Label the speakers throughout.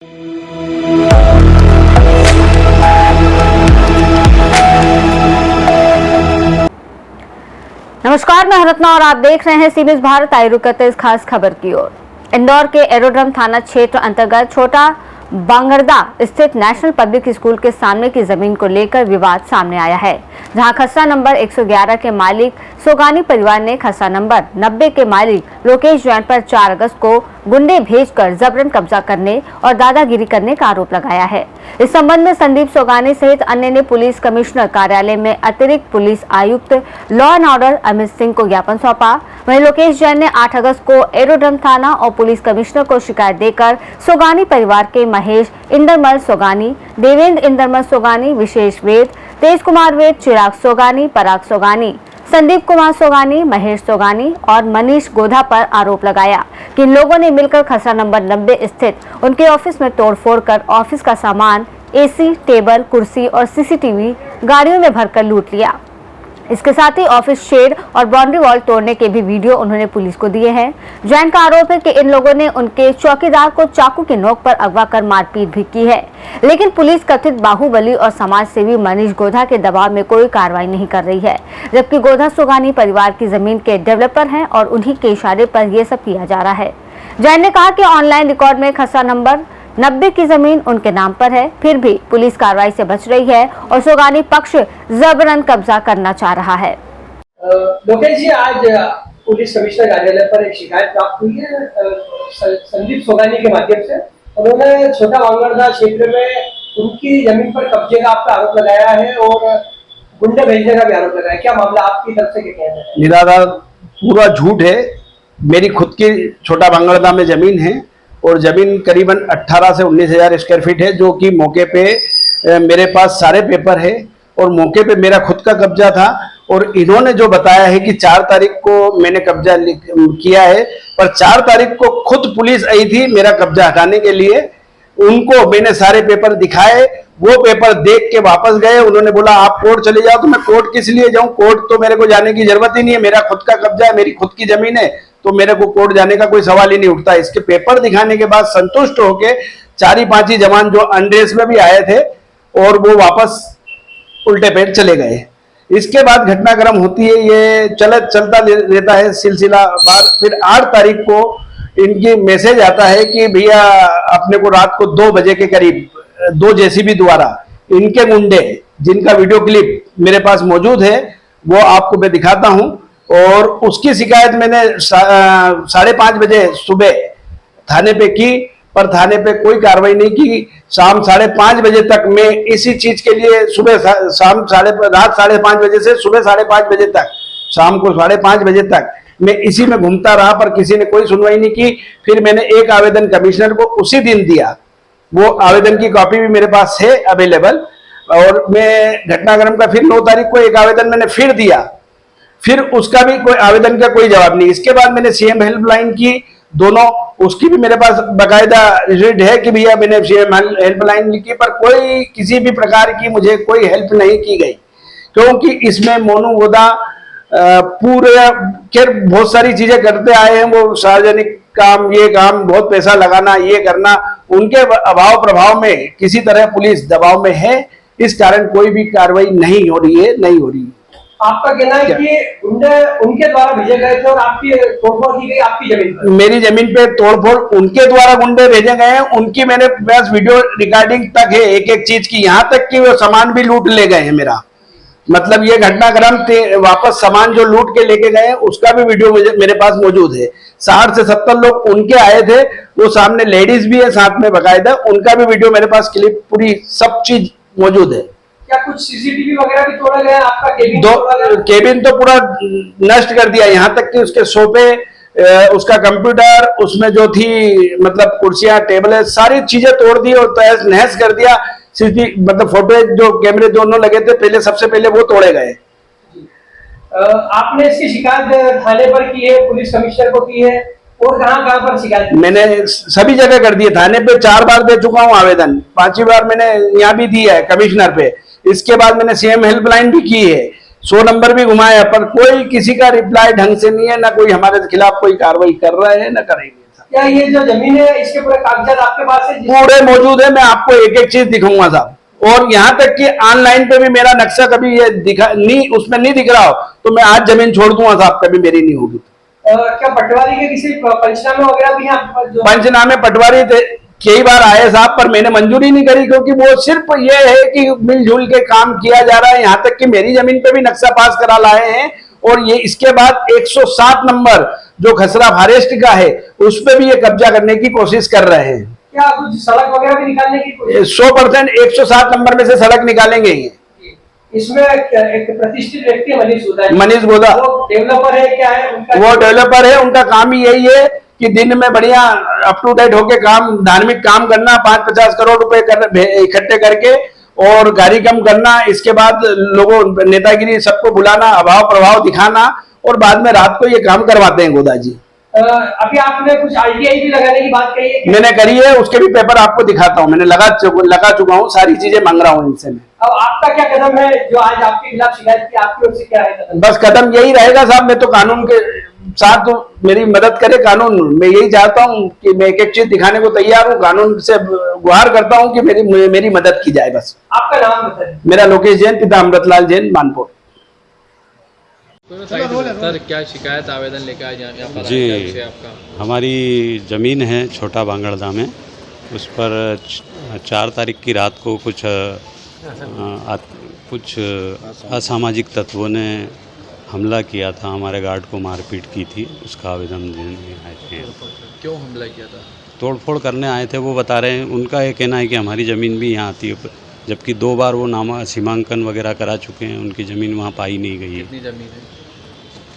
Speaker 1: नमस्कार, मैं रत्ना और आप देख रहे हैं सीबीएस भारत। आइए रुक करते इस खास खबर की ओर। इंदौर के एरोड्रम थाना क्षेत्र अंतर्गत छोटा बांगरदा स्थित नेशनल पब्लिक स्कूल के सामने की जमीन को लेकर विवाद सामने आया है, जहां खसरा नंबर 111 के मालिक सोगानी परिवार ने खसरा नंबर 90 के मालिक लोकेश जैन पर 4 अगस्त को गुंडे भेजकर जबरन कब्जा करने और दादागिरी करने का आरोप लगाया है। इस संबंध में संदीप सोगानी सहित अन्य ने पुलिस कमिश्नर कार्यालय में अतिरिक्त पुलिस आयुक्त law and order Amit Singh को ज्ञापन सौंपा। वहीं लोकेश जैन ने 8 अगस्त को एरोड्रम थाना और पुलिस कमिश्नर को शिकायत देकर सोगानी परिवार के महेश इंदरमल सोगानी, देवेंद्र इंदरमल सोगानी, विशेष वेद, तेज कुमार वेद, चिराग सोगानी, पराग सोगानी, संदीप कुमार सोगानी, महेश सोगानी और मनीष गोधा पर आरोप लगाया कि इन लोगों ने मिलकर खसरा नंबर 90 स्थित उनके ऑफिस में तोड़फोड़ कर ऑफिस का सामान, एसी, टेबल, कुर्सी और सीसीटीवी गाड़ियों में भरकर लूट लिया। इसके साथ ही ऑफिस शेड और बाउंड्री वॉल तोड़ने के भी वीडियो उन्होंने पुलिस को दिए हैं। जैन का आरोप है कि इन लोगों ने उनके चौकीदार को चाकू की नोक पर अगवा कर मारपीट भी की है, लेकिन पुलिस कथित बाहुबली और समाज सेवी मनीष गोधा के दबाव में कोई कार्रवाई नहीं कर रही है, जबकि गोधा सोगानी परिवार की जमीन के डेवलपर हैं और उन्हीं के इशारे पर यह सब किया जा रहा है। जैन ने कहा कि ऑनलाइन रिकॉर्ड में खसरा नंबर 90 की जमीन उनके नाम पर है, फिर भी पुलिस कार्रवाई से बच रही है और सोगानी पक्ष जबरन कब्जा करना चाह रहा है।
Speaker 2: लोकेश जी, आज पुलिस कमिश्नर कार्यालय पर एक शिकायत प्राप्त हुई है संदीप सोगानी के माध्यम से। उन्होंने छोटा बांगरदा क्षेत्र में उनकी जमीन पर कब्जे का आपका आरोप लगाया है और गुंडे भेजने का भी आरोप लगाया। क्या मामला आपकी तरफ से क्या कहना है?
Speaker 3: निराधार पूरा झूठ है। मेरी खुद की छोटा बांगरदा में जमीन है और जमीन करीबन 18 से 19,000 स्क्वायर फीट है, जो कि मौके पे मेरे पास सारे पेपर है और मौके पे मेरा खुद का कब्जा था। और इन्होंने जो बताया है कि 4 तारीख को मैंने कब्जा किया है, पर 4 तारीख को खुद पुलिस आई थी मेरा कब्जा हटाने के लिए। उनको मैंने सारे पेपर दिखाए, वो पेपर देख के वापस गए। उन्होंने बोला आप कोर्ट चले जाओ। तो मैं कोर्ट किस लिए जाऊं? कोर्ट तो मेरे को जाने की जरूरत ही नहीं है, मेरा खुद का कब्जा है, मेरी खुद की जमीन है, तो मेरे को कोर्ट जाने का कोई सवाल ही नहीं उठता। इसके पेपर दिखाने के बाद संतुष्ट होके 4-5 जवान जो अनड्रेस में भी आए थे और वो वापस उल्टे पैर चले गए। इसके बाद घटनाक्रम होती है, ये चलता रहता है सिलसिला बार। फिर 8 तारीख को इनकी मैसेज आता है कि भैया अपने को रात को 2 बजे के करीब 2 जेसीबी द्वारा इनके गुंडे, जिनका वीडियो क्लिप मेरे पास मौजूद है वो आपको मैं दिखाता हूं, और उसकी शिकायत मैंने 5:30 बजे सुबह थाने पे की, पर थाने पे कोई कार्रवाई नहीं की। शाम 5:30 बजे तक मैं इसी चीज के लिए रात 5:30 बजे से सुबह 5:30 बजे तक, शाम को 5:30 बजे तक मैं इसी में घूमता रहा, पर किसी ने कोई सुनवाई नहीं की। फिर मैंने एक आवेदन कमिश्नर को उसी दिन दिया, वो आवेदन की कॉपी भी मेरे पास है अवेलेबल। और मैं घटनाक्रम का फिर 9 तारीख को एक आवेदन मैंने फिर दिया, फिर उसका भी कोई आवेदन का कोई जवाब नहीं। इसके बाद मैंने सीएम हेल्पलाइन की दोनों, उसकी भी मेरे पास बाकायदा रिसीट है कि भैया मैंने सीएम हेल्पलाइन की, पर कोई किसी भी प्रकार की मुझे कोई हेल्प नहीं की गई, क्योंकि इसमें मोनू गोधा पूरे खैर बहुत सारी चीजें करते आए हैं। वो सार्वजनिक काम, ये काम, बहुत पैसा लगाना, ये करना, उनके अभाव प्रभाव में किसी तरह पुलिस दबाव में है, इस कारण कोई भी कार्रवाई नहीं हो रही है।
Speaker 2: आपका कहना है कि गुंडे उनके द्वारा भेजे गए थे और आपकी तोड़फोड़ की गई आपकी जमीन पर?
Speaker 3: मेरी जमीन पे तोड़फोड़ उनके द्वारा गुंडे भेजे गए हैं। उनकी मेरे पास वीडियो रिकॉर्डिंग तक है एक एक चीज की, यहाँ तक कि वो सामान भी लूट ले गए हैं मेरा। मतलब ये घटनाक्रम वापस सामान जो लूट के लेके गए उसका भी वीडियो मेरे पास मौजूद है। 60 से 70 लोग उनके आए थे, वो सामने लेडीज भी है साथ में बाकायदा, उनका भी वीडियो मेरे पास क्लिप पूरी सब चीज मौजूद है।
Speaker 2: क्या कुछ सीसीटीवी वगैरह भी तोड़ा गया? आपका केबिन तोड़ा गया?
Speaker 3: केबिन तो पूरा नष्ट कर दिया, यहाँ तक कि उसके सोफे, उसका कंप्यूटर, उसमें जो थी मतलब कुर्सियां, टेबल, सारी चीजें तोड़ दी और तहस नहस कर दिया। मतलब फोटो जो कैमरे दोनों लगे थे पहले, सबसे पहले वो तोड़े गए।
Speaker 2: आपने इसकी शिकायत थाने पर की है, पुलिस कमिश्नर को की है, और कहां पर शिकायत?
Speaker 3: मैंने सभी जगह कर दिए। थाने पे 4 बार दे चुका हूं आवेदन, 5वीं बार मैंने यहाँ भी दिया है कमिश्नर पे। इसके बाद मैंने सीएम हेल्पलाइन भी की है, 100 नंबर भी घुमाया, पर कोई किसी का रिप्लाई ढंग से नहीं है, ना कोई हमारे खिलाफ कोई कार्रवाई कर रहा है, ना करेंगे।
Speaker 2: क्या ये जो जमीन है इसके पूरे कागजात आपके पास है?
Speaker 3: पूरे मौजूद है, मैं आपको एक एक चीज दिखाऊंगा साहब। और यहाँ तक कि ऑनलाइन पे भी मेरा नक्शा कभी ये दिखा नहीं, उसमें नहीं दिख रहा हो तो मैं आज जमीन छोड़ दूंगा साहब, कभी मेरी नहीं होगी।
Speaker 2: क्या पटवारी के किसी पंचनामे वगैरह भी हैं आपके पास?
Speaker 3: पंचनामे पटवारी थे, कई बार आए साहब, पर मैंने मंजूरी नहीं करी, क्योंकि वो सिर्फ ये है कि मिलजुल के काम किया जा रहा है। यहाँ तक कि मेरी जमीन पे भी नक्शा पास करा लाए हैं, और ये इसके बाद 107 नंबर जो खसरा फॉरेस्ट का है उस पे भी ये कब्जा करने की कोशिश कर रहे हैं।
Speaker 2: क्या कुछ सड़क वगैरह भी निकालने की कोशिश?
Speaker 3: 100% 107 नंबर में से सड़क निकालेंगे ये।
Speaker 2: इसमें एक प्रतिष्ठित व्यक्ति है मनीष गोदा।
Speaker 3: मनीष गोदा
Speaker 2: वो डेवलपर है, क्या है उनका?
Speaker 3: वो डेवलपर है, उनका काम ही यही है कि दिन में बढ़िया अप टू डेट होके काम, धार्मिक काम करना, 5-50 करोड़ रुपए इकट्ठे करके और कार्यक्रम करना, इसके बाद लोगों नेतागिरी सबको बुलाना, अभाव प्रभाव दिखाना, और बाद में रात को ये काम करवाते हैं गोदा जी।
Speaker 2: अभी आपने कुछ आईटीआई भी लगाने की बात कही है?
Speaker 3: मैंने करी है, उसके भी पेपर आपको दिखाता हूँ, मैंने लगा चुका हूँ, सारी चीजें मांग रहा हूँ इनसे मैं।
Speaker 2: अब आपका क्या कदम है? जो आज आपके खिलाफ शिकायत की, आपकी ओर से क्या है कदम?
Speaker 3: बस कदम यही रहेगा साहब, मैं तो कानून के साथ मेरी मदद करे कानून। मैं यही चाहता हूँ कि मैं एक एक चीज दिखाने को तैयार हूँ, कानून से गुहार करता हूँ कि मेरी मदद की जाए बस।
Speaker 2: आपका नाम बताइए।
Speaker 3: मेरा लोकेश जैन, पिता अमृतलाल जैन, मानपुर।
Speaker 4: सर क्या शिकायत आवेदन लेकर आए यहाँ पर?
Speaker 5: जी,
Speaker 4: क्या विषय आपका?
Speaker 5: हमारी ज़मीन है छोटा बांगड़दा में, उस पर 4 तारीख की रात को कुछ असामाजिक तत्वों ने हमला किया था, हमारे गार्ड को मारपीट की थी, उसका आवेदन देने आए थे।
Speaker 4: क्यों हमला किया था?
Speaker 5: तोड़फोड़ करने आए थे, वो बता रहे हैं, उनका ये कहना है कि हमारी ज़मीन भी यहाँ आती है, जबकि 2 बार वो सीमांकन वगैरह करा चुके हैं, उनकी ज़मीन वहाँ पाई नहीं गई है।
Speaker 4: कितनी ज़मीन है?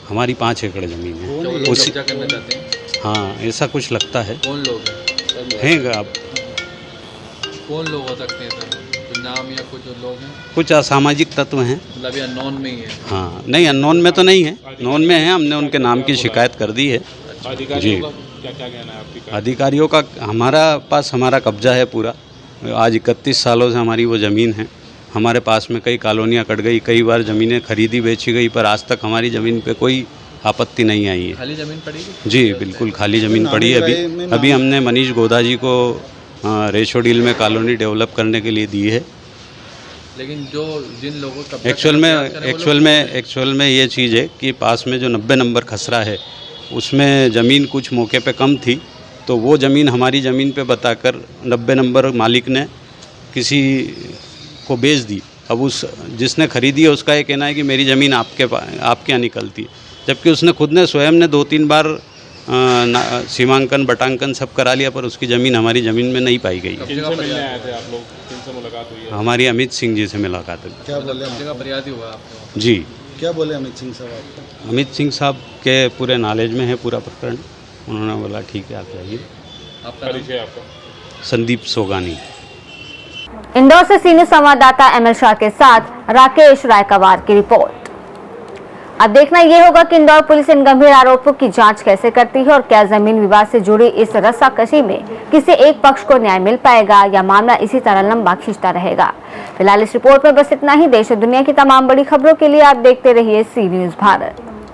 Speaker 5: हमारी 5 एकड़ ज़मीन है।
Speaker 4: जो लोग कब्जा करना चाहते हैं?
Speaker 5: हाँ, ऐसा कुछ लगता है।
Speaker 4: कौन लोग
Speaker 5: हैं आप
Speaker 4: कौन लोग हो सकते हैं सर? कोई नाम या कुछ लोग हैं?
Speaker 5: कुछ असामाजिक तत्व हैं।
Speaker 4: मतलब ये अननोन में ही है?
Speaker 5: हाँ, नहीं अननोन में तो नहीं है, नोन में है, हमने उनके नाम की शिकायत कर दी है। जी,
Speaker 4: क्या कहना है आपकी?
Speaker 5: अधिकारियों का हमारा कब्जा है पूरा। आज 31 सालों से हमारी वो ज़मीन है, हमारे पास में कई कॉलोनियाँ कट गई, कई बार ज़मीनें खरीदी बेची गई, पर आज तक हमारी ज़मीन पे कोई आपत्ति नहीं आई है।
Speaker 4: खाली ज़मीन पड़ी है?
Speaker 5: जी बिल्कुल खाली ज़मीन पड़ी है। अभी हमने मनीष गोदा जी को रेशो डील में कॉलोनी डेवलप करने के लिए दी है।
Speaker 4: लेकिन जो जिन लोगों का
Speaker 5: एक्चुअल में ये चीज़ है कि पास में जो 90 नंबर खसरा है उसमें ज़मीन कुछ मौके पे कम थी, तो वो ज़मीन हमारी ज़मीन पे बताकर 90 नंबर मालिक ने किसी को बेच दी। अब उस जिसने खरीदी है उसका ये कहना है कि मेरी ज़मीन आपके यहाँ निकलती है, जबकि उसने खुद ने स्वयं ने 2-3 बार सीमांकन बटांकन सब करा लिया, पर उसकी ज़मीन हमारी ज़मीन में नहीं पाई गई।
Speaker 4: किनसे मिलने आए थे आप लोग? किनसे मुलाकात हुई है?
Speaker 5: हमारी अमित सिंह जी से मुलाकात हुई।
Speaker 6: क्या बोले?
Speaker 4: कब्जे का फरियाद ही हुआ आपको?
Speaker 5: जी,
Speaker 6: क्या बोले अमित सिंह साहब आपको?
Speaker 5: अमित सिंह साहब के पूरे नॉलेज में है पूरा प्रकरण। उन्होंने बोला ठीक है आप जाइए।
Speaker 4: आपका परिचय? आपका?
Speaker 5: संदीप सोगानी।
Speaker 1: इंदौर से सीनियर संवाददाता एमएल शाह के साथ राकेश रायकवार की रिपोर्ट। अब देखना यह होगा कि इंदौर पुलिस इन गंभीर आरोपों की जांच कैसे करती है, और क्या जमीन विवाद से जुड़ी इस रस्साकशी में किसी एक पक्ष को न्याय मिल पाएगा या मामला इसी तरह लंबा खींचता रहेगा। फिलहाल इस रिपोर्ट में बस इतना ही। देश और दुनिया की तमाम बड़ी खबरों के लिए आप देखते रहिए सी न्यूज़ भारत।